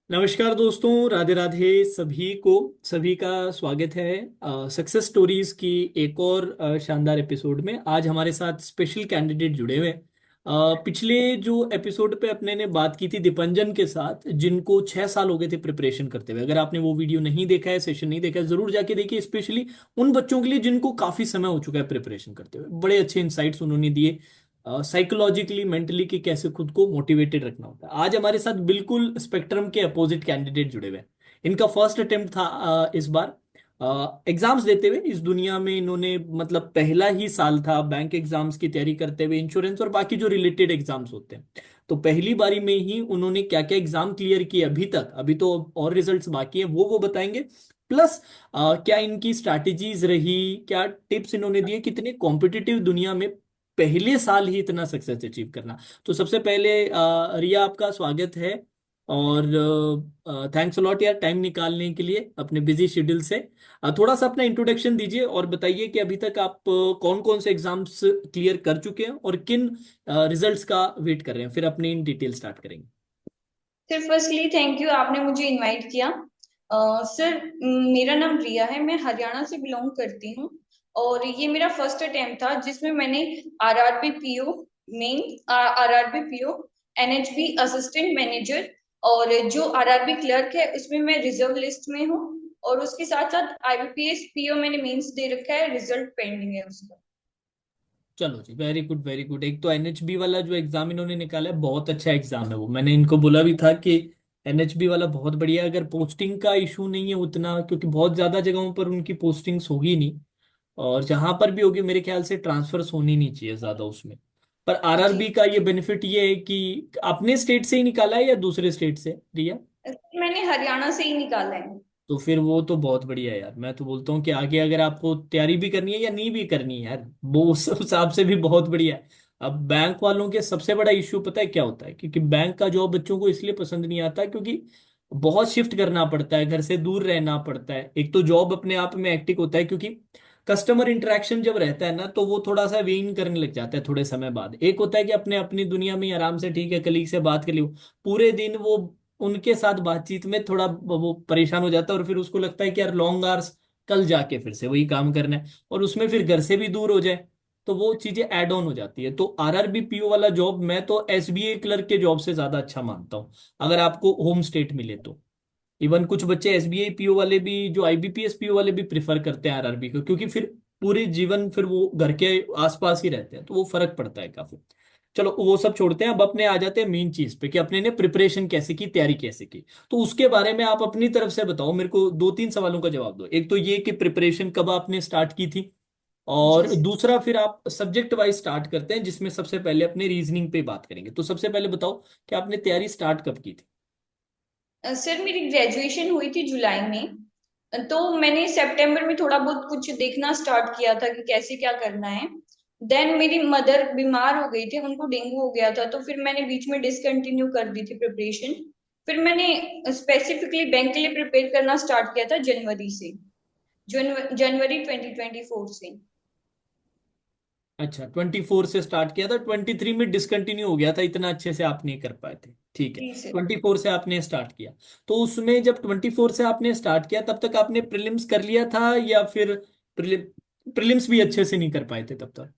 नमस्कार दोस्तों, राधे राधे सभी को। सभी का स्वागत है सक्सेस स्टोरीज की एक और शानदार एपिसोड में। आज हमारे साथ स्पेशल कैंडिडेट जुड़े हुए हैं। पिछले जो एपिसोड पे अपने ने बात की थी दीपंजन के साथ, जिनको 6 साल हो गए थे प्रिपरेशन करते हुए। अगर आपने वो वीडियो नहीं देखा है, सेशन नहीं देखा है, जरूर जाके देखिए। स्पेशली उन बच्चों के लिए जिनको काफी समय हो चुका है प्रिपरेशन करते हुए। बड़े अच्छे इंसाइट्स उन्होंने दिए साइकोलॉजिकली, मेंटली, कि कैसे खुद को मोटिवेटेड रखना होता है। आज हमारे साथ बिल्कुल स्पेक्ट्रम के अपोजिट कैंडिडेट जुड़े हुए हैं। इनका फर्स्ट अटेम्प्ट था इस बार एग्जाम्स देते हुए इस दुनिया में। इन्होंने मतलब पहला ही साल था बैंक एग्जाम्स की तैयारी करते हुए, इंश्योरेंस और बाकी जो रिलेटेड एग्जाम्स होते हैं। तो पहली बारी में ही उन्होंने क्या क्या एग्जाम क्लियर किए अभी तक, अभी तो और रिजल्ट्स बाकी हैं, वो बताएंगे। प्लस क्या इनकी स्ट्रैटेजीज रही, क्या टिप्स इन्होंने दिए, कितने कॉम्पिटिटिव दुनिया में पहले साल ही इतना सक्सेस अचीव करना। तो सबसे पहले रिया, आपका स्वागत है। और थैंक्स अलॉट यार, टाइम निकालने के लिए अपने बिजी शेड्यूल से। थोड़ा सा अपना इंट्रोडक्शन दीजिए और बताइए कि अभी तक आप कौन कौन से एग्जाम्स क्लियर कर चुके हैं और किन रिजल्ट्स का वेट कर रहे हैं। फिर अपनी इन डिटेल स्टार्ट करेंगे। सर फर्स्टली थैंक यू, आपने मुझे इनवाइट किया। सर, मेरा नाम रिया है, मैं हरियाणा से बिलोंग करती हूँ। और ये मेरा फर्स्ट अटेम्प्ट था जिसमें मैंने RRB PO main, RRB PO, NHB assistant manager और जो आरआरबी क्लर्क है उसमें मैं रिजर्व लिस्ट में हूँ। और उसके साथ साथ आईबीपीएस पीओ मैंने मेंस दे रखा है, रिजल्ट पेंडिंग है उसका। चलो जी, वेरी गुड वेरी गुड। एक तो एनएचबी वाला जो एग्जाम इन्होंने निकाला है, बहुत अच्छा एग्जाम है वो। मैंने इनको बोला भी था कि एनएचबी वाला बहुत बढ़िया है। अगर पोस्टिंग का इशू नहीं है उतना, क्योंकि बहुत ज्यादा जगहों पर उनकी पोस्टिंग्स होगी नहीं, और जहां पर भी होगी मेरे ख्याल से ट्रांसफर्स होनी नहीं चाहिए ज्यादा उसमें। पर जी, आरआरबी का ये बेनिफिट ये है कि अपने स्टेट से ही निकाला है या दूसरे स्टेट से, रिया? मैंने हरियाणा से ही निकाला है। तो फिर वो तो बहुत बढ़िया है यार। मैं तो बोलता हूँ कि आगे अगर आपको तैयारी भी करनी है या नहीं भी करनी है यार, वो उस हिसाब से भी बहुत बढ़िया है। अब बैंक वालों के सबसे बड़ा इश्यू पता है क्या होता है? क्योंकि बैंक का जॉब बच्चों को इसलिए पसंद नहीं आता क्योंकि बहुत शिफ्ट करना पड़ता है, घर से दूर रहना पड़ता है। एक तो जॉब अपने आप में एक्टिव होता है, क्योंकि कस्टमर इंटरेक्शन जब रहता है ना, तो वो थोड़ा सा वेन करने लग जाता है थोड़े समय बाद। एक होता है कि अपने अपनी दुनिया में ही आराम से, ठीक है, कलीग से बात कर ली, पूरे दिन वो उनके साथ बातचीत में थोड़ा वो परेशान हो जाता है, और फिर उसको लगता है कि यार लॉन्ग आवर्स, कल जाके फिर से वही काम करना है, और उसमें फिर घर से भी दूर हो जाए तो वो चीजें ऐड ऑन हो जाती है। तो आरआरबी पीओ वाला जॉब मैं तो एसबीआई क्लर्क के जॉब से ज्यादा अच्छा मानता हूँ, अगर आपको होम स्टेट मिले तो। इवन कुछ बच्चे एसबीआई पीओ वाले भी, जो आईबीपीएस पीओ वाले भी प्रिफर करते हैं आरआरबी को, क्योंकि फिर पूरे जीवन फिर वो घर के आसपास ही रहते हैं, तो वो फर्क पड़ता है काफी। चलो वो सब छोड़ते हैं, अब अपने आ जाते हैं मेन चीज पे कि अपने ने प्रिपरेशन कैसे की, तैयारी कैसे की। तो उसके बारे में आप अपनी तरफ से बताओ मेरे को। दो तीन सवालों का जवाब दो। एक तो ये कि प्रिपरेशन कब आपने स्टार्ट की थी, जी और सर। दूसरा फिर आप सब्जेक्ट वाइज स्टार्ट करते हैं, जिसमें सबसे पहले अपने रीजनिंग पे बात करेंगे। तो सबसे पहले बताओ कि आपने तैयारी स्टार्ट कब की थी? सर, मेरी ग्रेजुएशन हुई थी जुलाई में। तो मैंने सितंबर में थोड़ा बहुत कुछ देखना स्टार्ट किया था कि कैसे क्या करना है। देन मेरी मदर बीमार हो गई थी, उनको डेंगू हो गया था, तो फिर मैंने बीच में डिसकंटिन्यू कर दी थी प्रिपरेशन। फिर मैंने स्पेसिफिकली बैंक के लिए प्रिपेयर करना स्टार्ट किया था जनवरी से, जनवरी 2024 से। अच्छा, 24 से स्टार्ट किया था, 23 में डिसकंटिन्यू हो गया था, इतना अच्छे से आप नहीं कर पाए थे। ठीक है, जी सर। 24 से आपने स्टार्ट किया। तो उसमें जब 24 से आपने स्टार्ट किया, तब तक आपने प्रीलिम्स कर लिया था या फिर प्रीलिम्स भी अच्छे से नहीं कर पाए थे तब तक?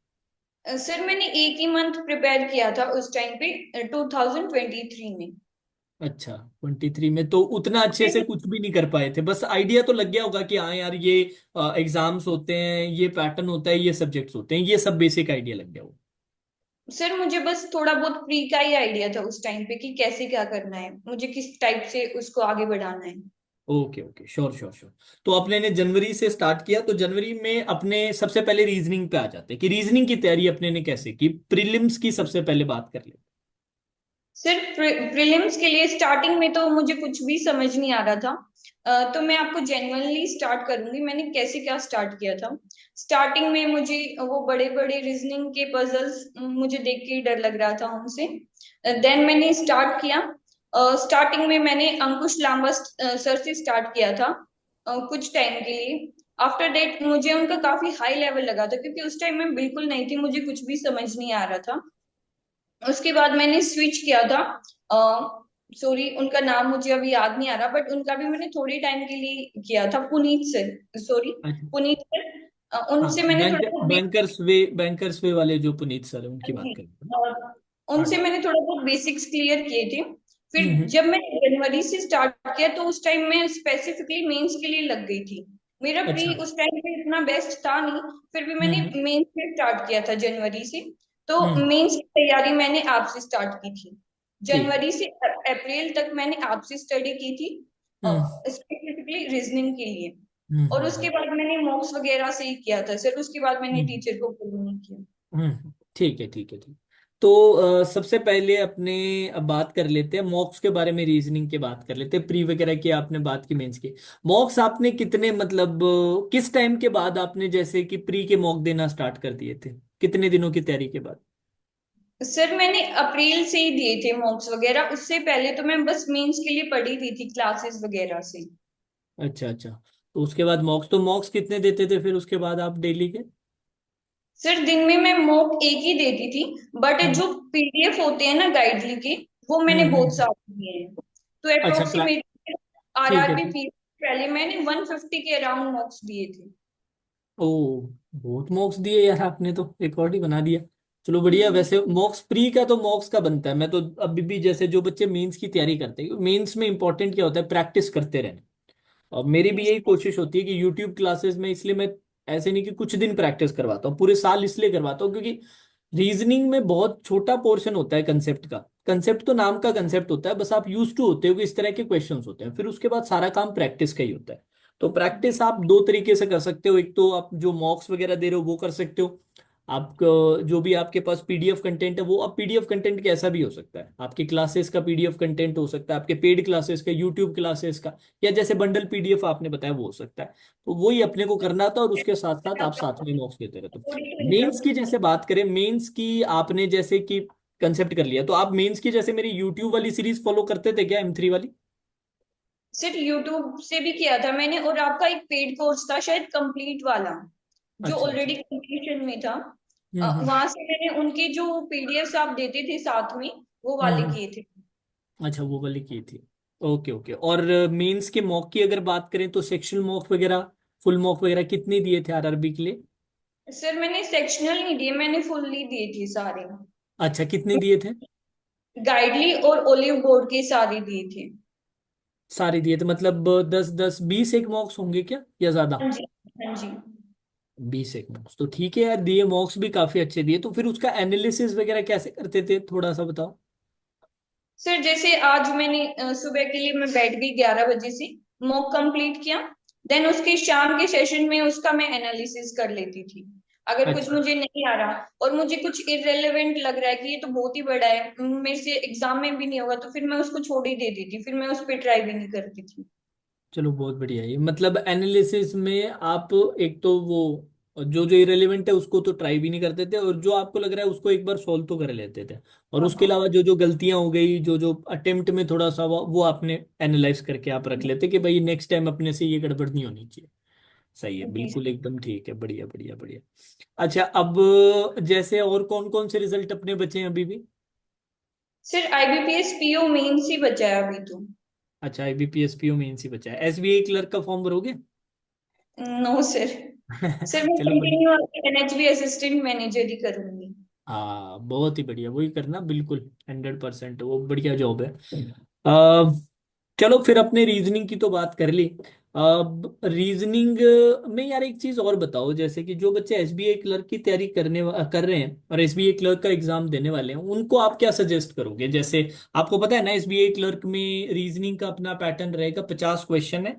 सर, मैंने एक ही मंथ प्रिपेयर किया था उस टाइम पे, 2023 में। अच्छा, 23 में तो उतना अच्छे से कुछ भी नहीं कर पाए थे, बस आइडिया तो लग गया होगा कि हाँ यार ये एग्जाम्स होते हैं, ये पैटर्न होता है, ये सब्जेक्ट्स होते हैं, ये सब बेसिक आइडिया लग गया होगा। सर, मुझे बस थोड़ा बहुत प्री का ही आइडिया था उस टाइम पे कि कैसे क्या करना है, मुझे किस टाइप से उसको आगे बढ़ाना है। Okay okay, sure sure sure. तो अपने ने जनवरी से स्टार्ट किया, तो जनवरी में अपने सबसे पहले रीजनिंग पे आ जाते हैं कि रीजनिंग की तैयारी अपने ने कैसे की। प्रीलिम्स की सबसे पहले बात कर ले। सर, प्रीलिम्स के लिए स्टार्टिंग में तो मुझे कुछ भी समझ नहीं आ रहा था। तो मैं आपको जेन्युइनली स्टार्ट करूंगी मैंने कैसे क्या स्टार्ट किया था। स्टार्टिंग में मुझे वो बड़े बड़े रीजनिंग के पजल्स मुझे देख के ही डर लग रहा था उनसे। देन मैंने स्टार्ट किया। स्टार्टिंग में मैंने अंकुश लांबा सर से स्टार्ट किया था कुछ टाइम के लिए। आफ्टर डेट मुझे उनका काफी हाई लेवल लगा था, क्योंकि उस टाइम मैं बिल्कुल नहीं थी, मुझे कुछ भी समझ नहीं आ रहा था। उसके बाद मैंने स्विच किया था सॉरी उनका नाम मुझे अभी याद नहीं आ रहा, बट उनका भी मैंने थोड़े टाइम के लिए किया था, पुनीत सर, सॉरी अच्छा। पुनीत सर, हाँ, उनसे मैंने थोड़ा बहुत बैंकर्स वे वाले जो पुनीत सर है उनकी बात जी, कर रहे हैं। और हाँ। उनसे मैंने थोड़ा बहुत बेसिक्स क्लियर किए थे। फिर हम्म। जब मैंने जनवरी से स्टार्ट किया तो उस टाइम मैं स्पेसिफिकली मेंस के लिए लग गई थी। मेरा प्री अच्छा। उस टाइम पे इतना बेस्ट था नहीं, फिर भी मैंने हम्म। मेंस से स्टार्ट किया था जनवरी से। तो हम्म। मेंस की तैयारी मैंने आपसे स्टार्ट की थी। ठीक है। जनवरी से अप्रैल तक मैंने आपसे स्टडी की थी, हम्म। स्पेसिफिकली रीजनिंग के लिए। हम्म। और उसके बाद मैंने मॉक्स वगैरह से ही किया था सर, उसके बाद मैंने हम्म। टीचर को फॉलो नहीं किया। ठीक है, ठीक है, ठीक। तो सबसे पहले अपने अब बात कर लेते हैं मॉक्स के बारे में, रीजनिंग के बात कर लेते हैं। प्री वगैरह की आपने बात की, मेंस की। मॉक्स आपने कितने, मतलब किस टाइम के बाद आपने जैसे कि प्री के मॉक देना स्टार्ट कर दिए थे, कितने दिनों की तैयारी के बाद? सर मैंने अप्रैल से ही दिए थे मॉक्स वगैरह, उससे पहले तो मैं बस मेंस के लिए पढ़ी हुई थी क्लासेस वगैरह से। अच्छा, अच्छा। तो उसके बाद मॉक्स, तो मॉक्स कितने देते थे फिर उसके बाद आप डेली के? सर दिन में मैं मॉक एक ही देती थी, बट हम्म। जो पीडीएफ होते हैं ना गाइडली के, वो मैंने बहुत हम्म। सारे दिए हैं। तो अच्छा, अप्रोक्सीमेटली ठीक है, आरआरबी ठीक। पी पहले मैंने 150 के अराउंड मॉक्स दिए थे। ओ, बहुत मॉक्स दिए यार, आपने तो रिकॉर्ड ही बना दिया। चलो बढ़िया। वैसे मॉक्स प्री का तो मॉक्स का बनता है। मैं तो अभी भी, जैसे जो बच्चे मेंस की तैयारी करते हैं, मेंस में इंपॉर्टेंट क्या होता है, प्रैक्टिस करते रहना। और मेरी भी यही कोशिश होती है कि यूट्यूब क्लासेस में, इसलिए मैं ऐसे नहीं कि कुछ दिन प्रैक्टिस करवाता हूँ, पूरे साल इसलिए करवाता हूँ क्योंकि रीजनिंग में बहुत छोटा पोर्शन होता है कंसेप्ट का। कंसेप्ट तो नाम का कंसेप्ट होता है, बस आप यूज टू होते हो कि इस तरह के क्वेश्चंस होते हैं, फिर उसके बाद सारा काम प्रैक्टिस का ही होता है। तो प्रैक्टिस आप दो तरीके से कर सकते हो। एक तो आप जो मॉक्स वगैरह दे रहे हो वो कर सकते हो। आप जो भी आपके पास पीडीएफ कंटेंट है, वो अब पीडीएफ कंटेंट कैसा भी हो सकता है, आपकी क्लासेस का पीडीएफ कंटेंट हो सकता है, आपके पेड क्लासेस का, यूट्यूब क्लासेस का, या जैसे बंडल पीडीएफ आपने बताया वो हो सकता है। तो वही अपने को करना था, और उसके साथ साथ आप साथ में नोट्स देते रहते हो। मेंस की जैसे बात करें, मेंस की आपने जैसे कि कंसेप्ट कर लिया, तो आप मेंस की जैसे मेरी यूट्यूब वाली सीरीज फॉलो करते थे क्या, M3 वाली? सिर्फ यूट्यूब से भी किया था मैंने, और आपका एक पेड कोर्स था शायद कंप्लीट वाला, जो अच्छा, अच्छा। ऑलरेडी कंप्लीशन में था। हम्म। वहां से मैंने उनके जो पीडीएफ आप देते थे साथ में, वो वाले हम्म। किए थे। अच्छा, वो वाली की थी। Okay, okay. और मेंस के मॉक की अगर बात करें तो सेक्शनल मॉक वगैरह, फुल मॉक वगैरह कितने दिए थे आरआरबी के लिए? सर मैंने सेक्शनल नहीं दिए, मैंने फुल्ली दिए थे सारे। अच्छा, कितने दिए थे? गाइडली और ओलिव बोर्ड के सारे दिए थे। सारे दिए थे, मतलब 10 10 20 एक मॉक्स होंगे क्या, या ज्यादा? हाँ जी, हाँ जी। 20 एक मॉक्स तो ठीक है यार, दिए मॉक्स भी काफी अच्छे दिए। तो फिर उसका एनालिसिस वगैरह कैसे करते थे, थोड़ा सा बताओ। सर जैसे आज मैंने सुबह के लिए मैं बैठ गई 11 बजे से, मॉक कंप्लीट किया। देन उसके शाम के सेशन में उसका मैं एनालिसिस कर लेती थी। अगर कुछ अच्छा। मुझे नहीं आ रहा और मुझे कुछ इररेलेवेंट लग रहा है कि ये तो बहुत ही बड़ा है, मेरे से एग्जाम में भी नहीं होगा, तो फिर मैं उसको छोड़ ही देती थी, फिर मैं उस पर ट्राई भी नहीं करती थी। चलो बहुत बढ़िया। ये मतलब एनालिसिस में आप एक तो वो जो जो इरेलीवेंट है उसको तो ट्राई भी नहीं करते थे, और जो आपको लग रहा है उसको एक बार सॉल्व तो कर लेते थे। और हाँ उसके हाँ। अलावा जो जो गलतियां हो गई, जो जो अटेम्प्ट में थोड़ा सा वो आपने एनालाइज करके आप रख लेते कि भाई नेक्स्ट टाइम अपने से ये गड़बड़ नहीं होनी चाहिए। सही है, जी बिल्कुल एकदम ठीक है, बढ़िया, बढ़िया, बढ़िया। अच्छा, अब जैसे और कौन कौन से रिजल्ट अपने बचे हैं अभी भी? सर आईबीपीएस पीओ मेंस ही बचा है अभी तो। अच्छा, IBPS PO मेंस ही बचा है। SBI क्लर्क का फॉर्म भरोगे? No sir. सर मैं चलो बढ़िया। कंटिन्यू एनएचबी असिस्टेंट मैनेजर ही करूंगी। हाँ, बहुत ही बढ़िया, वही करना बिल्कुल। 100% वो बढ़िया जॉब है। आ, चलो फिर अपने रीजनिंग की तो बात कर ली। अब रीजनिंग में यार एक चीज और बताओ, जैसे कि जो बच्चे SBI क्लर्क की तैयारी कर रहे हैं और SBI क्लर्क का एग्जाम देने वाले हैं, उनको आप क्या सजेस्ट करोगे? जैसे आपको पता है ना, SBI क्लर्क में रीजनिंग का अपना पैटर्न रहेगा, 50 क्वेश्चन है,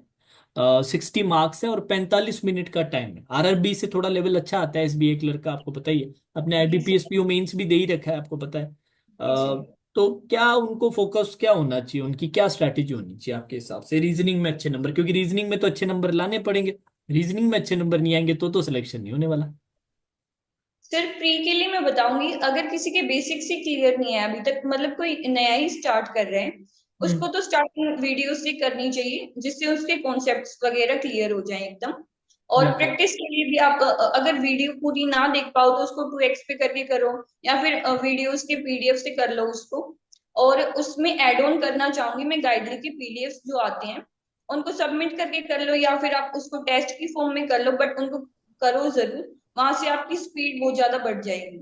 60 मार्क्स है, और 45 मिनट का टाइम है। RRB से थोड़ा लेवल अच्छा आता है SBI क्लर्क का, आपको पता ही है। अपने जी IBPS सर। PO मेंस भी दे ही रखा है, आपको पता है। जी सर। तो क्या उनको फोकस क्या होना चाहिए, उनकी क्या स्ट्रैटेजी होनी चाहिए आपके हिसाब से रीजनिंग में अच्छे नंबर, क्योंकि रीजनिंग में तो अच्छे नंबर लाने पड़ेंगे। रीजनिंग में अच्छे नंबर नहीं आएंगे तो सिलेक्शन नहीं होने वाला। सर प्री के लिए मैं बताऊंगी, अगर किसी के बेसिक्स ही क्लियर नहीं है अभी तक, मतलब कोई नया ही स्टार्ट कर रहे हैं, उसको हम्म। तो स्टार्टिंग वीडियो से करनी चाहिए, जिससे उसके कॉन्सेप्ट्स वगैरह क्लियर हो जाएं एकदम। और बिल्कुल। प्रैक्टिस के लिए भी आप अगर वीडियो पूरी ना देख पाओ तो उसको 2x पे करके करो, या फिर वीडियोस के पीडीएफ से कर लो उसको। और उसमें ऐड ऑन करना चाहूंगी मैं गाइडली के पीडीएफ जो आते हैं, उनको सबमिट करके कर लो, या फिर आप उसको टेस्ट की फॉर्म में कर लो, बट उनको करो जरूर। वहां से आपकी स्पीड बहुत ज्यादा बढ़ जाएगी।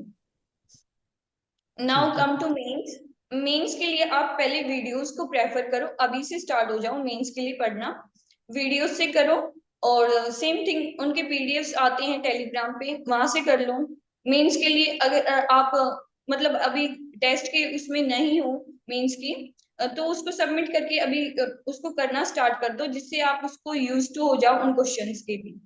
नाउ ठीक है। Come to mains. मेंस के लिए आप पहले वीडियोस को प्रेफर करो, अभी से स्टार्ट हो जाओ मेंस के लिए पढ़ना, वीडियोस से करो। और सेम थिंग, उनके पीडीएफ्स आते हैं टेलीग्राम पे, वहां से कर लो। मेंस के लिए अगर आप मतलब अभी टेस्ट के उसमें नहीं हो, मेंस की, तो उसको सबमिट करके अभी उसको करना स्टार्ट कर दो, जिससे आप उसको यूज टू हो जाओ उन क्वेश्चंस के भी।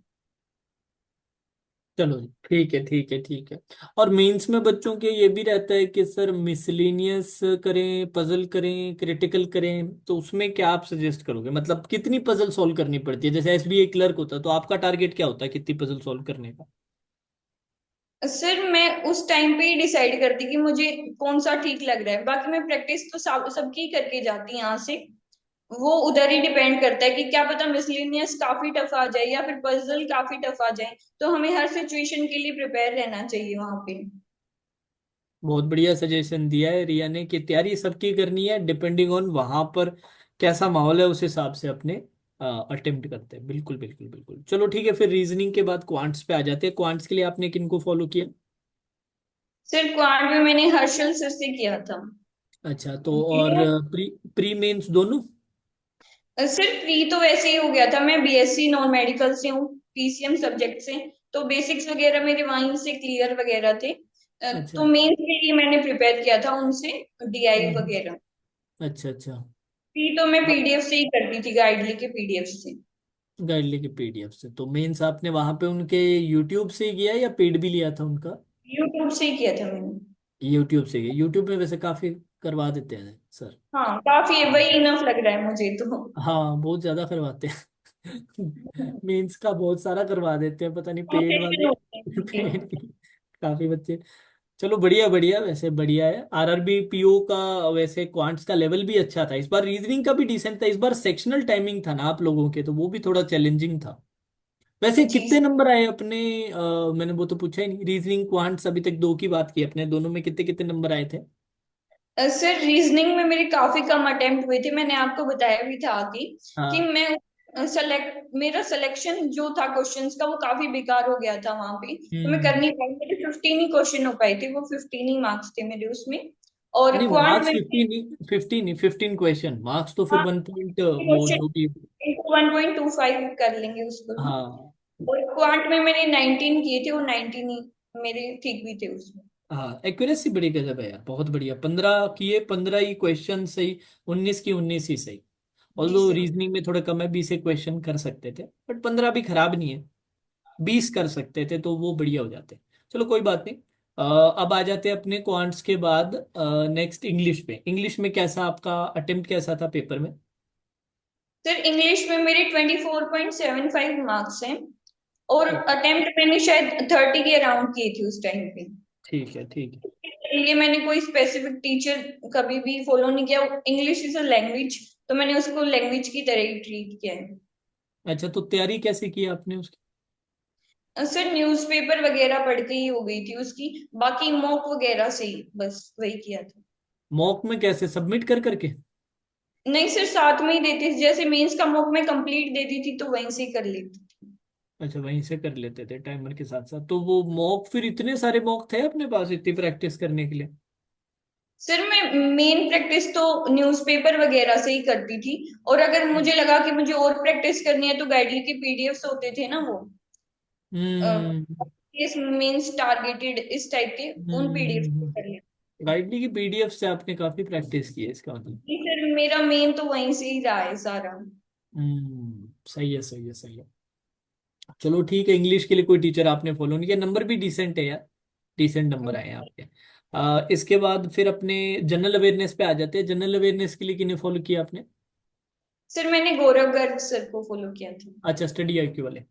चलो जी, ठीक है ठीक है ठीक है। और मेंस में बच्चों के ये भी रहता है कि सर मिसलेनियस करें, पजल करें, क्रिटिकल करें, तो उसमें क्या आप सजेस्ट करोगे? मतलब कितनी पजल सॉल्व करनी पड़ती है? जैसे एसबीआई क्लर्क होता है तो आपका टारगेट क्या होता है कितनी पजल सॉल्व करने का? सर मैं उस टाइम पे ही डिसाइड करती कि मुझे कौन सा ठीक लग रहा है, बाकी मैं प्रैक्टिस तो सबकी करके जाती यहाँ से। वो उधर ही डिपेंड करता है कि क्या पता मिसलेनियस काफी टफ आ जाए या फिर पजल काफी टफ आ जाए, तो हमें हर सिचुएशन के लिए प्रिपेयर रहना चाहिए वहां पे। बहुत बढ़िया सजेशन दिया है रिया ने कि तैयारी सबकी करनी है, डिपेंडिंग ऑन वहां पर कैसा माहौल है उस हिसाब से अपने अटेम्प्ट करते हैं। बिल्कुल बिल्कुल बिल्कुल। चलो ठीक है, फिर रीजनिंग के बाद क्वांट्स पे आ जाते हैं। क्वांट्स के लिए आपने किनको फॉलो किया? सिर्फ क्वांट में मैंने हर्षल सर से किया था। अच्छा, तो और प्री प्री मेंस दोनों? सिर्फ प्री तो वैसे ही हो गया था, मैं बीएससी नॉन मेडिकल से हूँ, पीसीएम सब्जेक्ट से, तो बेसिक्स वगैरह मेरे वहीं से क्लियर वगैरह थे। अच्छा। तो मेंस के लिए मैंने प्रिपेयर किया था उनसे, डीआई हम्म। वगैरह। अच्छा अच्छा। प्री तो मैं पीडीएफ से ही करती थी, गाइडली के पीडीएफ से। गाइडली के पीडीएफ से? तो मेंस आपने वहां पे उनके यूट्यूब से ही किया या पेड भी लिया था उनका? यूट्यूब से ही किया था मैंने। यूट्यूब से ही। यूट्यूब में वैसे काफी करवा देते हैं सर। हाँ, काफी है, वही इनफ लग रहा है मुझे तो। हाँ, बहुत ज्यादा करवाते हैं। मीन्स का बहुत सारा करवा देते हैं, पता नहीं पेड कंसेशन वाले। होते हैं उनके। पेड की काफी बच्चे। चलो बढ़िया बढ़िया, वैसे बढ़िया है। आरआरबी पीओ का वैसे क्वांट्स का लेवल भी अच्छा था इस बार, रीजनिंग का भी डिसेंट था इस बार। सेक्शनल टाइमिंग था ना आप लोगों के, तो वो भी थोड़ा चैलेंजिंग था। वैसे जी कितने नंबर आए अपने? मैंने वो तो पूछा ही नहीं, रीजनिंग क्वांट्स अभी तक दो की बात की अपने, दोनों में कितने कितने नंबर आए थे? सर रीजनिंग में मेरे काफी कम अटेम्प्ट हुए थे, मैंने आपको बताया भी था कि हाँ। मैं मेरा सिलेक्शन जो था क्वेश्चंस का वो काफी बेकार हो गया था वहां पे, तो मैं कर हम्म। नहीं पाई, मेरे 15 ही क्वेश्चन हो पाए थे, वो 15 ही मार्क्स थे मेरे उसमें। और नहीं, क्वांट मार्क्स में 15 ही 15 क्वेश्चन मार्क्स तो फिर 1 पॉइंट वो क्वेश्चन जो भी। 1.25 कर लेंगे उसको भी। हाँ और क्वांट में मैंने 19 किए थे, वो 19 ही मेरे ठीक भी थे उसमें। हाँ, एक्यूरेसी बड़ी गजब है यार, बहुत बढ़िया। 15 किए, 15 ही क्वेश्चन सही। 19 की 19 ही सही। जी ऑल्दो सर। रीजनिंग में थोड़ा कम है, 20 क्वेश्चन कर सकते थे, बट 15 भी खराब नहीं है। 20 कर सकते थे तो वो बढ़िया हो जाते। चलो कोई बात नहीं। अब आ जाते हैं अपने क्वांट्स के बाद नेक्स्ट इंग्लिश पे। इंग्लिश में कैसा आपका अटेम्प्ट कैसा था पेपर में? सर इंग्लिश में मेरे 24.75 मार्क्स हैं, और ओके। अटेम्प्ट मैंने शायद 30 के अराउंड किए थे उस टाइम पे। ठीक है ठीक है। ये मैंने कोई स्पेसिफिक टीचर कभी भी फॉलो नहीं किया, इंग्लिश इज अ लैंग्वेज, तो मैंने उसको लैंग्वेज की तरह ही ट्रीट किया है। अच्छा, तो तैयारी कैसे की आपने उसकी? सर न्यूज़पेपर वगैरह पढ़ के ही हो गई थी उसकी, बाकी मॉक वगैरह से ही बस वही किया था। मॉक में कैसे, सबमिट कर करके? नहीं सर, साथ में ही देती थी, जैसे मेंस का मॉक मैं कंप्लीट देती थी तो वहीं से ही कर लेती थी। अच्छा, वहीं से कर लेते थे टाइमर के साथ साथ? तो वो मॉक फिर इतने सारे मॉक थे अपने पास इतनी प्रैक्टिस करने के लिए? सर मैं मेन प्रैक्टिस तो न्यूज़पेपर वगैरह से ही करती थी, और अगर मुझे लगा कि मुझे और प्रैक्टिस करनी है तो गाइडली के पीडीएफ्स होते थे ना वो, हम्म केस मीन्स टारगेटेड इस टाइप के, उन पीडीएफ से कर लिया। गाइडली की पीडीएफ से आपने काफी प्रैक्टिस की है इसका मतलब। जी सर, मेरा मेन तो वहीं से ही रहा है सारा। सही है सही है सही है। चलो ठीक है, इंग्लिश के लिए कोई टीचर आपने फॉलो नहीं किया, नंबर भी डिसेंट है यार। डिसेंट नंबर आए हैं आपके। इसके बाद फिर अपने जनरल अवेयरनेस पे आ जाते हैं। जनरल अवेयरनेस के लिए किन्हें फॉलो किया आपने? सर मैंने गौरव गर्ग सर को फॉलो किया था। अच्छा, स्टडी आईक्यू वाले।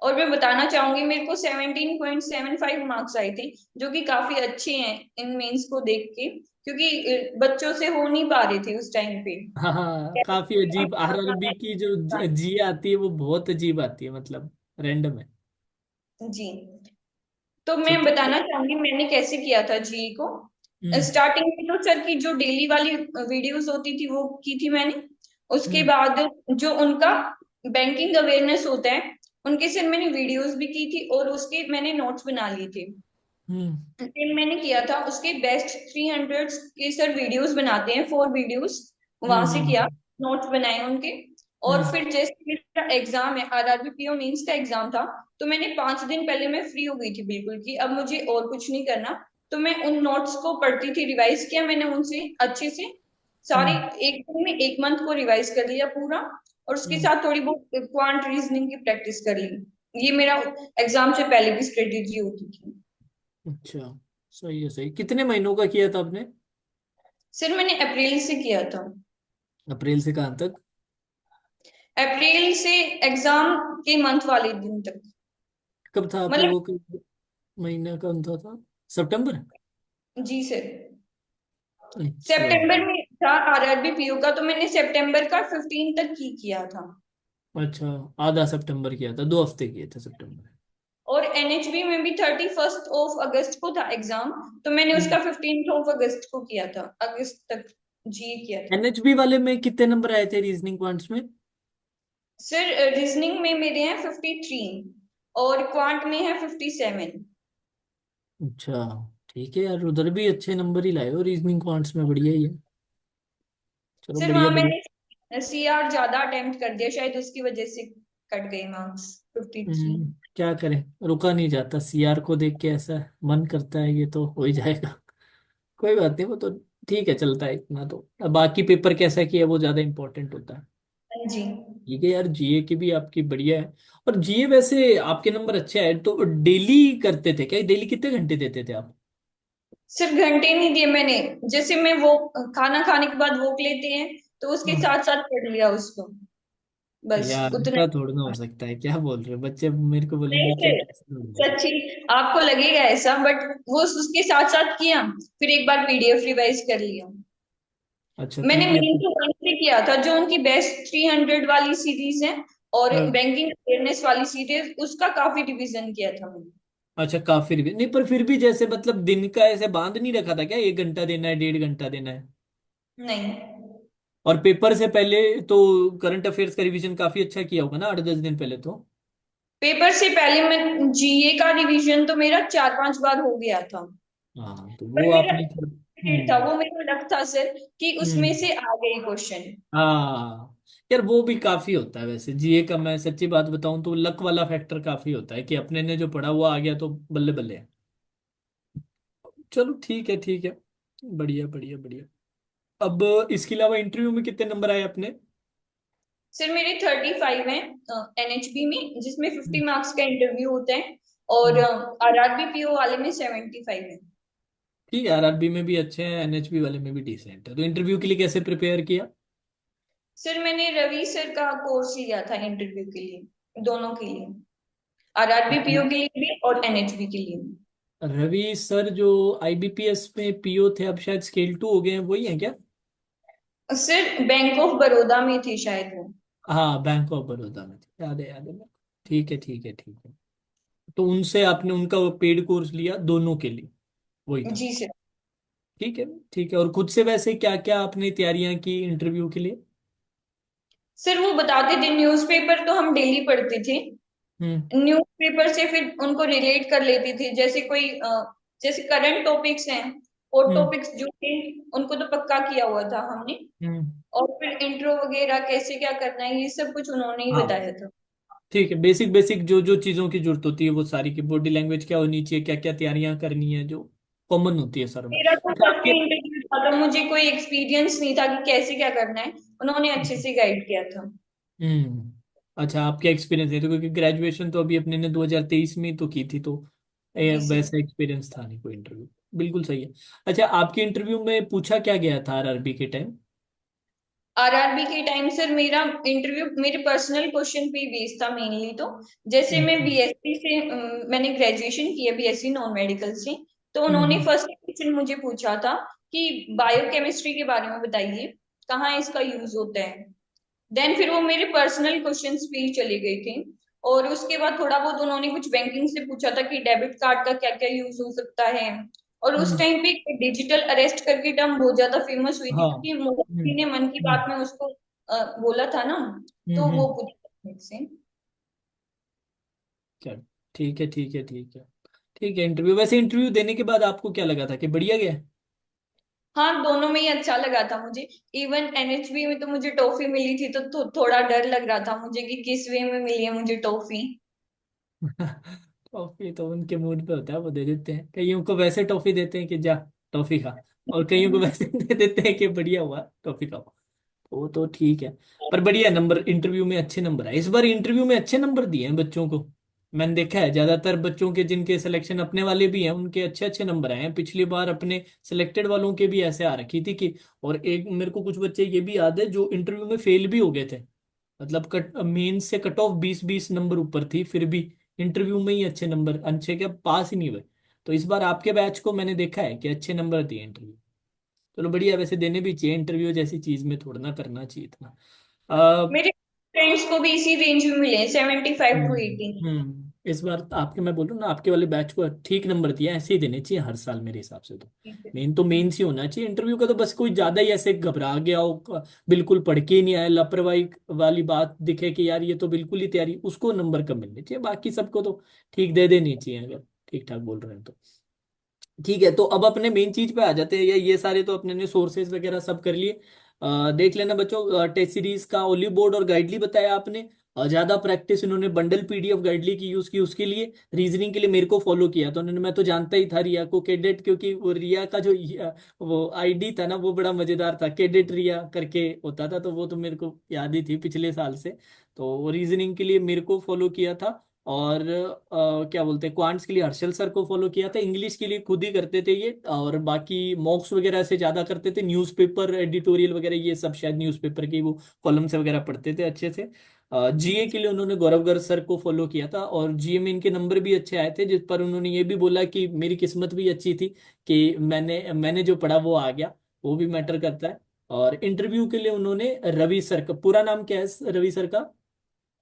और मैं बताना चाहूंगी मेरे को 17.75 मार्क्स आए थे, जो कि काफी अच्छे हैं इन मेंस को देख के, क्योंकि बच्चों से हो नहीं पा रहे थे उस टाइम पे। हाँ हाँ, काफी अजीब आरआरबी की जो जी आती है वो बहुत अजीब आती है, मतलब रैंडम है। जी, तो मैं ठीक है। बताना चाहूंगी मैंने कैसे किया था जी को। हम्म। स्टार्टिंग में तो सर की जो डेली वाली वीडियोस होती थी वो की थी मैंने। उसके हम्म। बाद जो उनका बैंकिंग अवेयरनेस होता है उनके सर मैंने वीडियोस भी की थी और उसके मैंने नोट्स बना लिए थे। हम्म। फिर मैंने किया था उसके बेस्ट 300 के सर वीडियोस बनाते हैं 4 वीडियोस वहां से किया, हम्म। नोट्स बनाए उनके। और हम्म। फिर जैसे मेरा एग्जाम है आरआरबी पीओ मेंस का एग्जाम था, तो मैंने 5 दिन पहले मैं फ्री हो गई थी बिल्कुल कि अब मुझे और कुछ नहीं करना। तो मैं उन नोट्स को पढ़ती थी, रिवाइज किया मैंने उनसे अच्छे से सारे। हम्म। एक दिन में 1 मंथ को रिवाइज कर लिया पूरा, और उसके हम्म। साथ थोड़ी बहुत क्वांट रीजनिंग की प्रैक्टिस कर ली। ये मेरा एग्जाम से पहले की स्ट्रेटेजी होती थी। अच्छा, सही है। सही, कितने महीनों का किया था आपने? सिर्फ मैंने अप्रैल से किया था। अप्रैल से कहाँ तक? अप्रैल से एग्जाम के मंथ वाले दिन तक। कब था आपका मतलब वो महीना कौन सा था? सितंबर? जी सर, अच्छा। सितंबर में था आरआरबी पीओ का, तो मैंने सितंबर का 15 तक की किया था। अच्छा, आधा सितंबर किया था, 2 हफ्ते किए थे सितंबर। और एनएचबी में भी 31 अगस्त को था एग्जाम, तो मैंने हम्म। उसका 15 अगस्त को किया था, अगस्त तक जी किया था। एनएचबी वाले में कितने नंबर आए थे रीजनिंग पॉइंट्स में? सर रीजनिंग में मेरे हैं 53 और क्वांट में है 57। अच्छा, ठीक है यार, उधर भी अच्छे नंबर ही लाए हो रीजनिंग क्वांट्स में, बढ़िया ही है। चलो, सर बढ़िया वहां बढ़िया। मैंने सीआर ज्यादा अटेम्प्ट कर दिया, शायद उसकी वजह से कट गए मार्क्स 53। क्या करें, रुका नहीं जाता सीआर को देख के, ऐसा मन करता है ये तो हो ही जाएगा। कोई बात नहीं, वो तो ठीक है, चलता है इतना तो। अब बाकी पेपर कैसा किया वो ज्यादा इंपॉर्टेंट होता है। हाँ जी। ठीक है यार, जीए की भी आपकी बढ़िया है। और जीए वैसे आपके नंबर अच्छे आए तो डेली करते थे क्या? डेली कितने घंटे देते थे आप? सिर्फ घंटे नहीं दिए मैंने, जैसे मैं वो खाना खाने के बाद वोक लेते हैं तो उसके हाँ। साथ साथ पढ़ लिया उसको, बस यार उतना ऐसा ही। थोड़ा ना हो सकता है, क्या बोल रहे हो? बच्चे मेरे को नहीं बोलेंगे क्या सर, कैसे हो सकता सच्ची, आपको लगेगा ऐसा बट वो उसके साथ साथ किया, फिर एक बार पीडीएफ रिवाइज कर लिया। है? अच्छा, मैंने पीडीएफ। मेन तो वहीं से किया था जो उनकी बेस्ट 300 वाली सीरीज है, और हाँ। बैंकिंग अवेयरनेस वाली सीरीज, उसका काफी रिवीजन किया था मैंने। अच्छा, काफी भी नहीं, पर फिर भी जैसे मतलब दिन का ऐसे बांध नहीं रखा था क्या, 1 घंटा देना है, 1.5 घंटा देना है? नहीं, और पेपर से पहले तो करंट अफेयर्स का रिवीजन काफी अच्छा किया होगा ना, 8-10 दिन पहले तो? पेपर से पहले मैं जीए का रिवीजन तो मेरा 4-5 बार हो गया था। हाँ, तो पर वो मेरा आपने था, हम्म। वो मेरा लक था सर कि उसमें हम्म। से आ गए क्वेश्चन। हाँ यार, वो भी काफी होता है वैसे जीए का, मैं सच्ची बात बताऊं तो लक वाला फैक्टर काफी होता है कि अपने ने जो पढ़ा वो आ गया तो बल्ले बल्ले है। चलो, ठीक है ठीक है। बढ़िया बढ़िया बढ़िया। अब इसके अलावा इंटरव्यू में कितने नंबर आए अपने? सर मेरे 35 है एनएचबी में, जिसमें हम्म। 50 मार्क्स का इंटरव्यू होता है, और हम्म। आरआरबी पीओ वाले में 75 है। ठीक है, आरआरबी में भी अच्छे हैं, एनएचबी वाले में भी डिसेंट है। तो इंटरव्यू के लिए कैसे प्रिपेयर किया? सर मैंने रवि सर का कोर्स लिया था इंटरव्यू के लिए, दोनों के लिए, आरआरबी पीओ के लिए भी और एनएचबी के लिए भी। रवि सर जो आईबीपीएस में पीओ थे, अब शायद स्केल 2 हो गए हैं, वही है क्या? सर बैंक ऑफ बड़ौदा में थे शायद वो। हाँ, बैंक ऑफ बड़ौदा में थे, याद है याद है मेरे को। ठीक है ठीक है ठीक है। तो उनसे आपने उनका वो पेड कोर्स लिया दोनों के लिए, वही था? जी सर। ठीक है ठीक है। और खुद से वैसे क्या क्या आपने तैयारियां की इंटरव्यू के लिए? सर वो बताते थे, न्यूज़पेपर तो हम डेली पढ़ते थे, हम्म। न्यूज़पेपर से फिर उनको रिलेट कर लेती थी, जैसे कोई जैसे करंट टॉपिक्स हैं और हम्म। टॉपिक्स जो थे उनको तो पक्का किया हुआ था हमने। हम्म। और फिर इंट्रो वगैरह कैसे क्या करना है ये सब कुछ उन्होंने ही हाँ, बताया था। ठीक है। बेसिक बेसिक जो जो चीज़ों की जरूरत होती है वो सारी की, बॉडी लैंग्वेज क्या होनी चाहिए, क्या क्या तैयारियां करनी है, जो कॉमन होती है सर में। मेरा तो अच्छा, फर्स्ट आपके इंटरव्यू था तो मुझे कोई एक्सपीरियंस नहीं था कि कैसे क्या करना है, उन्होंने अच्छे से गाइड किया था। हम्म। अच्छा, आपका एक्सपीरियंस है तो, क्योंकि ग्रेजुएशन तो अभी अपने ने 2023 में तो की थी, तो जी सर। वैसा एक्सपीरियंस था नहीं कोई इंटरव्यू। बिल्कुल सही है। अच्छा, आपके इंटरव्यू में पूछा क्या गया था आरआरबी के टाइम? आरआरबी के टाइम सर मेरा इंटरव्यू मेरे पर्सनल क्वेश्चन पे बेस्ड था मेनली तो। जैसे मैं अच्छा। बीएससी से मैंने ग्रेजुएशन किया बीएससी नॉन मेडिकल से, तो उन्होंने हम्म। फर्स्ट क्वेश्चन मुझे पूछा था कि बायोकेमिस्ट्री के बारे में बताइए, कहाँ इसका यूज होता है। देन फिर वो मेरे पर्सनल क्वेश्चंस पे ही चले गए थे। और उसके बाद थोड़ा बहुत उन्होंने कुछ बैंकिंग से पूछा था कि डेबिट कार्ड का क्या क्या यूज हो सकता है, और उस हम्म। टाइम पे डिजिटल अरेस्ट करके टर्म बहुत ज्यादा फेमस हुई थी, हाँ। क्योंकि मोदी ने मन की हम्म। बात में उसको बोला था ना। तो वो हम्म। पूरी से। चल, ठीक है ठीक है ठीक है। ठीक है, इंटरव्यू, वैसे इंटरव्यू देने के बाद आपको क्या लगा था कि बढ़िया गया? हाँ, दोनों में ही अच्छा लगा था मुझे। इवन एनएचबी में तो मुझे टॉफी मिली थी, तो थोड़ा डर लग रहा था मुझे कि किस वे में मिली है मुझे टॉफी। टॉफी तो उनके मूड पे होता है, वो दे देते हैं। कईयों को वैसे टॉफी देते हैं कि जा टॉफी खा, और कईयों को वैसे दे देते हैं कि बढ़िया हुआ टॉफी खाओ। वो तो ठीक है। पर बढ़िया नंबर, इंटरव्यू में अच्छे नंबर आए इस बार, इंटरव्यू में अच्छे नंबर दिए हैं बच्चों को। मैंने देखा है ज्यादातर बच्चों के जिनके सिलेक्शन अपने वाले भी हैं उनके अच्छे अच्छे नंबर आए हैं। पिछली बार अपने सिलेक्टेड वालों के भी ऐसे आ रखी थी कि, और एक मेरे को कुछ बच्चे ये भी याद है जो इंटरव्यू में फेल भी हो गए थे। मतलब कट मेन से कट ऑफ 20-20 नंबर ऊपर थी, फिर भी इंटरव्यू में ही अच्छे नंबर, अच्छे के पास ही नहीं हुए। तो इस बार आपके बैच को मैंने देखा है कि अच्छे नंबर दिए इंटरव्यू। चलो बढ़िया, वैसे देने भी चाहिए इंटरव्यू, जैसी चीज में थोड़ा ना करना चाहिए इतना। अ, मेरे फ्रेंड्स को भी इसी रेंज में मिले, 75 to 80। इस बार तो आपके, मैं बोल रहा हूँ ना, आपके वाले बैच को ठीक नंबर दिया, ऐसे ही देने चाहिए हर साल मेरे हिसाब से तो। मेन तो मेन से होना चाहिए इंटरव्यू का, तो बस कोई ज्यादा ही ऐसे घबरा गया हो, बिल्कुल पढ़ के ही नहीं आया, लापरवाही वाली बात दिखे कि यार ये तो बिल्कुल ही तैयारी, उसको नंबर कम मिलने चाहिए। बाकी सबको तो ठीक दे देनी चाहिए, अगर ठीक ठाक बोल रहे हैं तो। ठीक है, तो अब अपने मेन चीज पे आ जाते हैं। ये सारे तो अपने ने सोर्सेज वगैरह सब कर लिए। देख लेना बच्चों, टेस्ट सीरीज का ओली बोर्ड और गाइडली बताया आपने। ज्यादा प्रैक्टिस इन्होंने बंडल पीडीएफ गाइडली की यूज की उसके लिए। रीजनिंग के लिए मेरे को फॉलो किया, तो उन्होंने, मैं तो जानता ही था रिया को कैडेट, क्योंकि वो रिया का जो वो आईडी था ना वो बड़ा मजेदार था, कैडेट रिया करके होता था, तो वो तो मेरे को याद ही थी पिछले साल से। तो रीजनिंग के लिए मेरे को फॉलो किया था। और क्या बोलते हैं, क्वांट्स के लिए हर्षल सर को फॉलो किया था। इंग्लिश के लिए खुद ही करते थे ये, और बाकी मॉक्स वगैरह से ज्यादा करते थे। न्यूज़पेपर एडिटोरियल वगैरह ये सब शायद न्यूज़पेपर की वो कॉलम्स वगैरह पढ़ते थे अच्छे से। जीए के लिए उन्होंने गौरव गर्ग सर को फॉलो किया था, और जीए में इनके नंबर भी अच्छे आए थे, जिस पर उन्होंने ये भी बोला कि मेरी किस्मत भी अच्छी थी कि मैंने मैंने जो पढ़ा वो आ गया। वो भी मैटर करता है। और इंटरव्यू के लिए उन्होंने रवि सर का, पूरा नाम क्या है रवि सर का?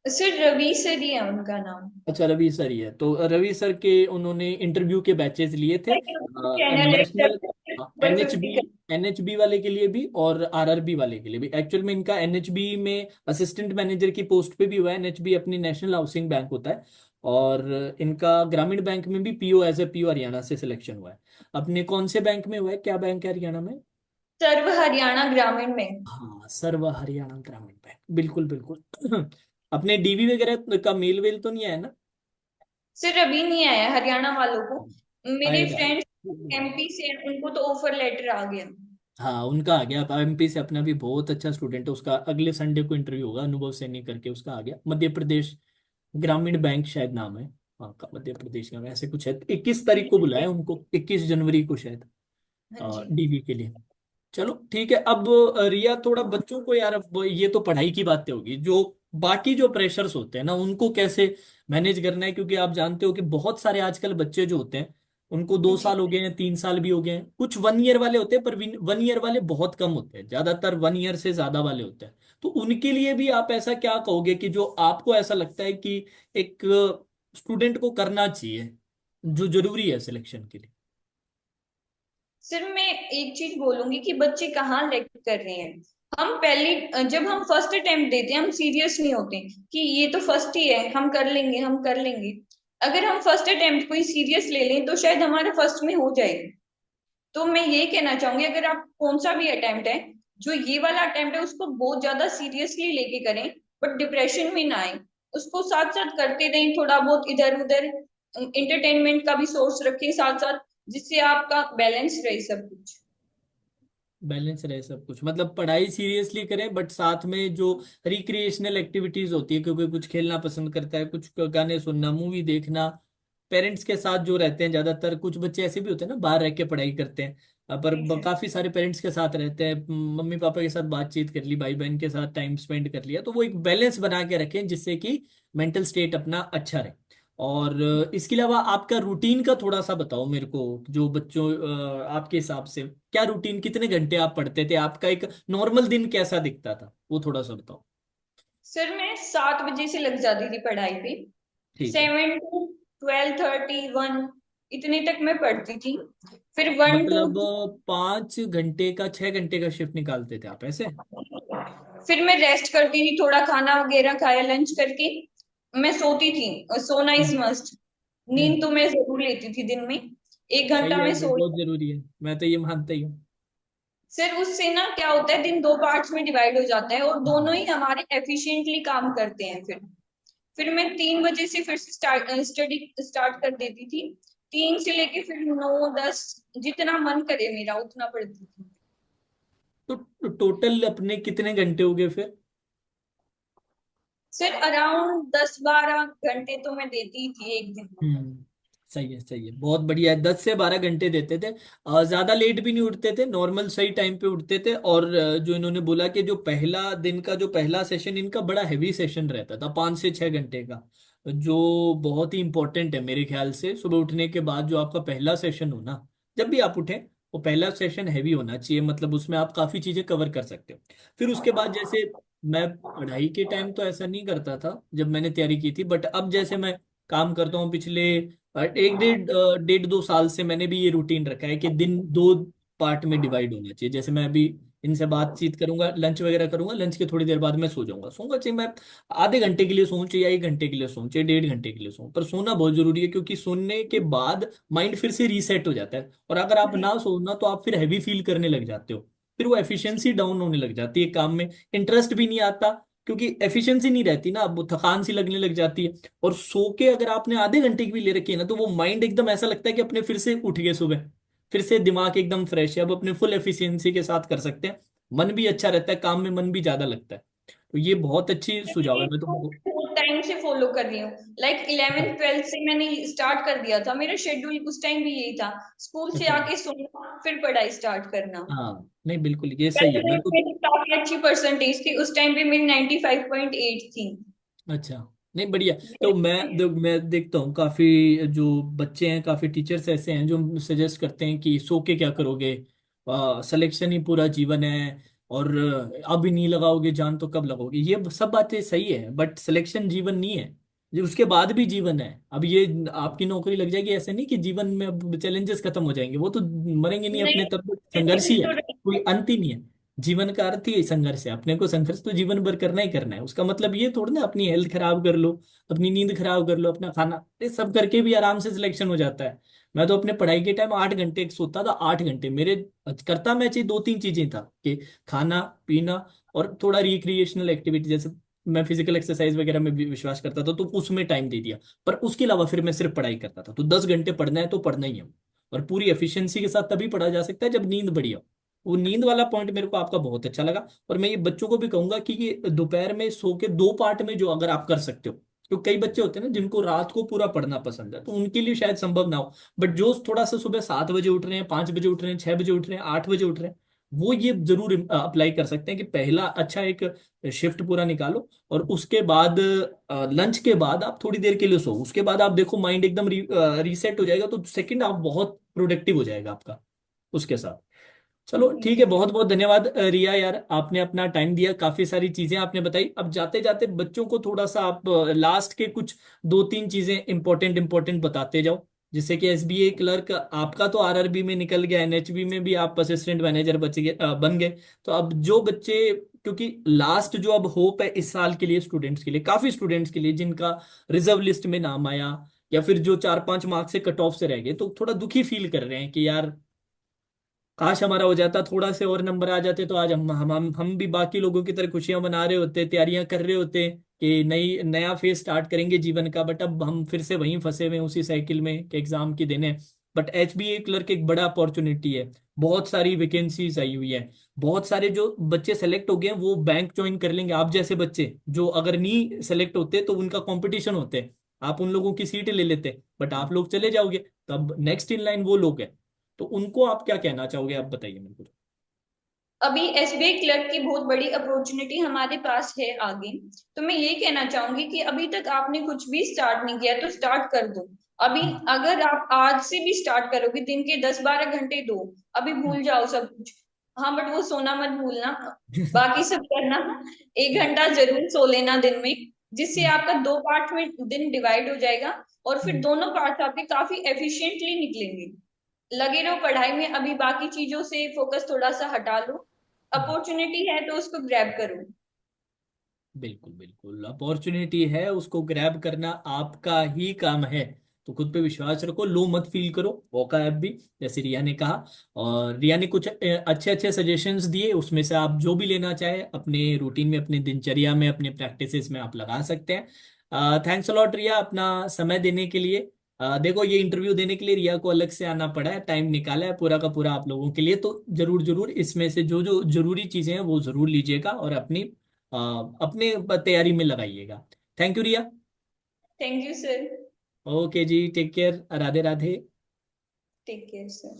सर रवि सर ही है उनका नाम। अच्छा, रवि सर ही है, तो रवि सर के उन्होंने इंटरव्यू के बैचेस लिए थे। चैनल है नेशनल नंबर एनएचबी 50 का। एनएचबी वाले के लिए भी और आरआरबी वाले के लिए भी। एक्चुअल में इनका एनएचबी में असिस्टेंट मैनेजर की पोस्ट पे भी हुआ है। एनएचबी अपनी नेशनल हाउसिंग बैंक होता है, और इनका ग्रामीण बैंक में भी PO, as a PO Haryana से सिलेक्शन हुआ है। अपने कौन से बैंक में हुआ है, क्या बैंक है हरियाणा में? सर्व हरियाणा ग्रामीण बैंक। हाँ, सर्व हरियाणा ग्रामीण बैंक, बिल्कुल बिल्कुल। अपने डीवी वगैरह का मेल वेल तो नहीं आया ना? सर अभी नहीं आया हरियाणा वालों को। मेरे आएगा। फ्रेंड्स एमपी से हैं, उनको तो ऑफर लेटर आ गया। हाँ, उनका आ गया। एमपी से अपना भी बहुत अच्छा स्टूडेंट है, उसका अगले संडे को इंटरव्यू होगा, अनुभव सैनी करके उसका आ गया। मध्य प्रदेश ग्रामीण बैंक शायद नाम है। हाँ का मध्य प्रदेश का ऐसे कुछ है। 21 तारीख को बुलाया उनको, 21 जनवरी को शायद, हाँ जी। डीवी के लिए। चलो ठीक है। अब रिया, थोड़ा बच्चों को यार, अब ये तो पढ़ाई की बातें होगी, जो बाकी जो प्रेशर्स होते हैं ना उनको कैसे मैनेज करना है, क्योंकि आप जानते हो कि बहुत सारे आजकल बच्चे जो होते हैं उनको दो जी साल हो गए हैं, 3 साल भी हो गए हैं, कुछ 1 ईयर वाले होते हैं, पर 1 ईयर वाले बहुत कम होते हैं, ज्यादातर 1 ईयर से ज्यादा वाले होते हैं। तो उनके लिए भी आप ऐसा क्या कहोगे कि जो आपको ऐसा लगता है कि एक स्टूडेंट को करना चाहिए, जो जरूरी है सिलेक्शन के लिए? सर मैं एक चीज बोलूंगी कि बच्चे कहाँ लैग कर रहे हैं। हम पहली जब हम फर्स्ट अटेम्प्ट देते हैं हम सीरियस नहीं होते कि ये तो फर्स्ट ही है, हम कर लेंगे हम कर लेंगे। अगर हम फर्स्ट अटेम्प्ट कोई सीरियस ले लें तो शायद हमारा फर्स्ट में हो जाए। तो मैं यही कहना चाहूंगी, अगर आप कौन सा भी अटेम्प्ट है, जो ये वाला अटेम्प्ट है उसको बहुत ज्यादा सीरियसली लेके करें, बट डिप्रेशन में ना आए। उसको साथ साथ करते रहें, थोड़ा बहुत इधर उधर इंटरटेनमेंट का भी सोर्स रखें साथ साथ, जिससे आपका बैलेंस रहे सब कुछ। बैलेंस रहे सब कुछ, मतलब पढ़ाई सीरियसली करें बट साथ में जो रिक्रिएशनल एक्टिविटीज होती है, क्योंकि कुछ खेलना पसंद करता है, कुछ गाने सुनना, मूवी देखना, पेरेंट्स के साथ जो रहते हैं ज्यादातर, कुछ बच्चे ऐसे भी होते हैं ना बाहर रह के पढ़ाई करते हैं, पर जी सर। काफी सारे पेरेंट्स के साथ रहते हैं, मम्मी पापा के साथ बातचीत कर ली, भाई बहन के साथ टाइम स्पेंड कर लिया, तो वो एक बैलेंस बना के रखें जिससे कि मेंटल स्टेट अपना अच्छा रहे। और इसके अलावा आपका रूटीन का थोड़ा सा बताओ मेरे को, जो बच्चों आपके हिसाब से क्या रूटीन, कितने घंटे आप पढ़ते थे, आपका एक नॉर्मल दिन कैसा दिखता था, वो थोड़ा सा बताओ। सर मैं 7 बजे से लग जाती थी पढ़ाई पे। ठीक है। 7 to 12:30 1, इतने तक मैं पढ़ती थी। फिर 1 2। मतलब 5 घंटे का 6 घंटे का शिफ्ट निकालते थे आप ऐसे? फिर मैं रेस्ट करती थी, थोड़ा खाना वगैरह खाया, लंच करके मैं सोती थी। और सोना इज हम्म। मस्ट। हम्म। नींद तो मैं जरूर लेती थी दिन में, 1 घंटा सही है, मैं ये सो। बहुत जरूरी है, मैं तो ये मानता ही हूँ। सिर्फ उससे ना क्या होता है, दिन दो पार्ट्स में डिवाइड हो जाता है और दोनों हाँ। ही हमारे एफिशिएंटली काम करते हैं। फिर मैं 3 बजे से फिर से स्टडी स्टार्ट कर देती थी। 3 से लेके फिर 9 10, जितना मन करे मेरा उतना पढ़ती थी। तो टोटल अपने कितने घंटे हो गए फिर? सिर्फ अराउंड 10 12 घंटे तो मैं देती ही थी एक दिन में। हम्म। सही है, सही है, बहुत बढ़िया है। 10 से 12 घंटे देते थे। ज्यादा लेट भी नहीं उठते थे, नॉर्मल सही टाइम पे उठते थे। और जो इन्होंने बोला कि जो पहला दिन का जो पहला सेशन इनका बड़ा हैवी सेशन रहता था, 5 से 6 घंटे का, जो बहुत ही इंपॉर्टेंट है मेरे ख्याल से। सुबह उठने के बाद जो आपका पहला सेशन हो ना, जब भी आप उठें, वो पहला सेशन हैवी होना चाहिए, मतलब उसमें आप काफी चीजें कवर कर सकते हो। फिर उसके बाद जैसे मैं पढ़ाई के टाइम तो ऐसा नहीं करता था जब मैंने तैयारी की थी, बट अब जैसे मैं काम करता हूँ पिछले 1 1 2 साल से, मैंने भी ये रूटीन रखा है कि दिन 2 पार्ट में डिवाइड होना चाहिए। जैसे मैं अभी इनसे बातचीत करूंगा, लंच वगैरह करूंगा, लंच के थोड़ी देर बाद मैं सो जाऊंगा। सोऊंगा चाहे मैं आधे घंटे के लिए सोऊं, चाहे 1 घंटे के लिए सोऊं, चाहे 1.5 घंटे के लिए सोऊं, पर सोना बहुत जरूरी है, क्योंकि सोने के बाद माइंड फिर से रीसेट हो जाता है। और अगर आप ना सो ना, तो आप फिर हैवी फील करने लग जाते हो, फिर वो एफिशिएंसी डाउन होने लग जाती है काम में, इंटरेस्ट भी नहीं आता, क्योंकि एफिशिएंसी नहीं रहती ना, अब वो थकान सी लगने लग जाती है। और सो के अगर आपने आधे घंटे की भी ले रखी है ना, तो वो माइंड एकदम ऐसा लगता है कि अपने फिर से उठ गए सुबह, फिर से दिमाग एकदम फ्रेश है, अब अपने फुल एफिशिएंसी के साथ कर सकते हैं। मन भी अच्छा रहता है, काम में मन भी ज्यादा लगता है। तो ये बहुत अच्छी सुझाव है, मैं तो। टाइम से फॉलो कर रही हूँ। लाइक अच्छा। 11th 12th से मैंने स्टार्ट कर दिया था, मेरा शेड्यूल उस टाइम भी यही था। स्कूल से अच्छा। आके सोना, फिर पढ़ाई स्टार्ट करना। हाँ, नहीं बिल्कुल ये सही है, वैसे मेरे को। मेरी काफी अच्छी परसेंटेज थी उस टाइम पे, मेरी 95.8 थी। अच्छा, नहीं बढ़िया। तो मैं देखता हूँ काफी जो बच्चे हैं, काफी टीचर्स ऐसे हैं जो सजेस्ट करते हैं कि सो के क्या करोगे, सिलेक्शन ही पूरा जीवन है, और अब ही नहीं लगाओगे जान तो कब लगाओगे। ये सब बातें सही है, बट सिलेक्शन जीवन नहीं है, जो उसके बाद भी जीवन है। अब ये आपकी नौकरी लग जाएगी ऐसे नहीं कि जीवन में अब चैलेंजेस खत्म हो जाएंगे, वो तो मरेंगे नहीं अपने, नहीं, तब तक संघर्ष ही है, तो कोई अंत ही नहीं है। जीवन का अर्थ ही संघर्ष है, अपने को संघर्ष तो जीवन भर करना ही करना है। उसका मतलब ये थोड़ा ना अपनी हेल्थ खराब कर लो, अपनी नींद खराब कर लो, अपना खाना, ये सब करके भी आराम से सिलेक्शन हो जाता है। मैं तो अपने पढ़ाई के टाइम 8 घंटे सोता था, 8 घंटे मेरे। करता मैं चाहिए 2 3 चीजें था कि खाना पीना और थोड़ा रिक्रिएशनल एक्टिविटी, जैसे मैं फिजिकल एक्सरसाइज वगैरह में भी विश्वास करता था, तो उसमें टाइम दे दिया। पर उसके अलावा फिर मैं सिर्फ पढ़ाई करता था। तो 10 घंटे पढ़ना है तो पढ़ना ही है, और पूरी एफिशिएंसी के साथ तभी पढ़ा जा सकता है जब नींद बढ़िया हो। वो नींद वाला पॉइंट मेरे को आपका बहुत अच्छा लगा। और मैं ये बच्चों को भी कहूंगा कि ये दोपहर में सो के 2 पार्ट में जो अगर आप कर सकते हो, तो कई बच्चे होते हैं ना जिनको रात को पूरा पढ़ना पसंद है, तो उनके लिए शायद संभव ना हो। बट जो थोड़ा सा सुबह 7 बजे उठ रहे हैं, 5 बजे उठ रहे हैं, 6 बजे उठ रहे हैं, 8 बजे उठ रहे हैं, वो ये जरूर अप्लाई कर सकते हैं कि पहला अच्छा एक शिफ्ट पूरा निकालो, और उसके बाद लंच के बाद आप थोड़ी देर के लिए सो, उसके बाद आप देखो माइंड एकदम रीसेट हो जाएगा, तो सेकंड हाफ बहुत प्रोडक्टिव हो जाएगा आपका उसके साथ। चलो ठीक है, बहुत बहुत धन्यवाद रिया यार, आपने अपना टाइम दिया, काफी सारी चीजें आपने बताई। अब जाते जाते बच्चों को थोड़ा सा आप लास्ट के कुछ 2 3 चीजें इंपॉर्टेंट इंपॉर्टेंट बताते जाओ, जिससे कि एसबीए क्लर्क आपका तो आरआरबी में निकल गया, एनएचबी में भी आप असिस्टेंट मैनेजर बन गए। तो अब जो बच्चे, क्योंकि लास्ट जो अब होप है इस साल के लिए स्टूडेंट्स के लिए, काफी स्टूडेंट्स के लिए जिनका रिजर्व लिस्ट में नाम आया, या फिर जो 4 5 मार्क्स से कट ऑफ से रह गए, तो थोड़ा दुखी फील कर रहे हैं कि यार काश हमारा हो जाता, थोड़ा से और नंबर आ जाते, तो आज हम भी बाकी लोगों की तरह खुशियां मना रहे होते, तैयारियां कर रहे होते कि नया फेज स्टार्ट करेंगे जीवन का। बट अब हम फिर से वहीं फंसे हुए हैं उसी साइकिल में कि एग्जाम की देने। बट एचबीए क्लर्क एक बड़ा अपॉर्चुनिटी है, बहुत सारी वैकेंसीज आई हुई है, बहुत सारे जो बच्चे सेलेक्ट हो गए हैं वो बैंक ज्वाइन कर लेंगे। आप जैसे बच्चे जो अगर नहीं सेलेक्ट होते तो उनका कंपटीशन होते, आप उन लोगों की सीट ले लेते, बट आप लोग चले जाओगे, तब नेक्स्ट इन लाइन वो लोग हैं। तो उनको आप क्या कहना चाहोगे, आप बताइए मेरे को। अभी एसबीआई क्लर्क की बहुत बड़ी अपॉर्चुनिटी हमारे पास है आगे। तो मैं ये कहना चाहूंगी कि अभी तक आपने कुछ भी स्टार्ट नहीं किया तो स्टार्ट कर दो अभी। हम्म। अगर आप आज से भी स्टार्ट करोगे, दिन के 10 12 घंटे दो। अभी हम्म। भूल जाओ सब कुछ। हाँ, बट वो सोना मत भूलना, बाकी सब करना। 1 घंटा जरूर सो लेना दिन में। जिससे हम्म, आपका दो पार्ट में दिन डिवाइड हो जाएगा, और फिर हम्म, दोनों पार्ट आपके काफी एफिशिएंटली निकलेंगे। लगे रहो पढ़ाई में, अभी बाकी चीजों से फोकस थोड़ा सा हटा लो। हम्म। अपॉर्चुनिटी है तो उसको ग्रैब करो। बिल्कुल बिल्कुल, अपॉर्चुनिटी है, उसको ग्रैब करना आपका ही काम है। तो खुद पे विश्वास रखो, लो मत फील करो, मौका है अब भी, जैसे रिया ने कहा। और रिया ने कुछ अच्छे अच्छे सजेशंस दिए, उसमें से आप जो भी लेना चाहे अपने रूटीन में, अपने दिनचर्या में, अपने प्रैक्टिसेस में आप लगा सकते हैं। थैंक्स अलॉट रिया, अपना समय देने के लिए। देखो, ये इंटरव्यू देने के लिए रिया को अलग से आना पड़ा है, टाइम निकाला है पूरा का पूरा आप लोगों के लिए। तो जरूर जरूर इसमें से जो जो जरूरी चीजें हैं वो जरूर लीजिएगा और अपनी अपने तैयारी में लगाइएगा। Thank you Riya. Thank you sir. Okay ji, take care, Radhe Radhe. Take care sir.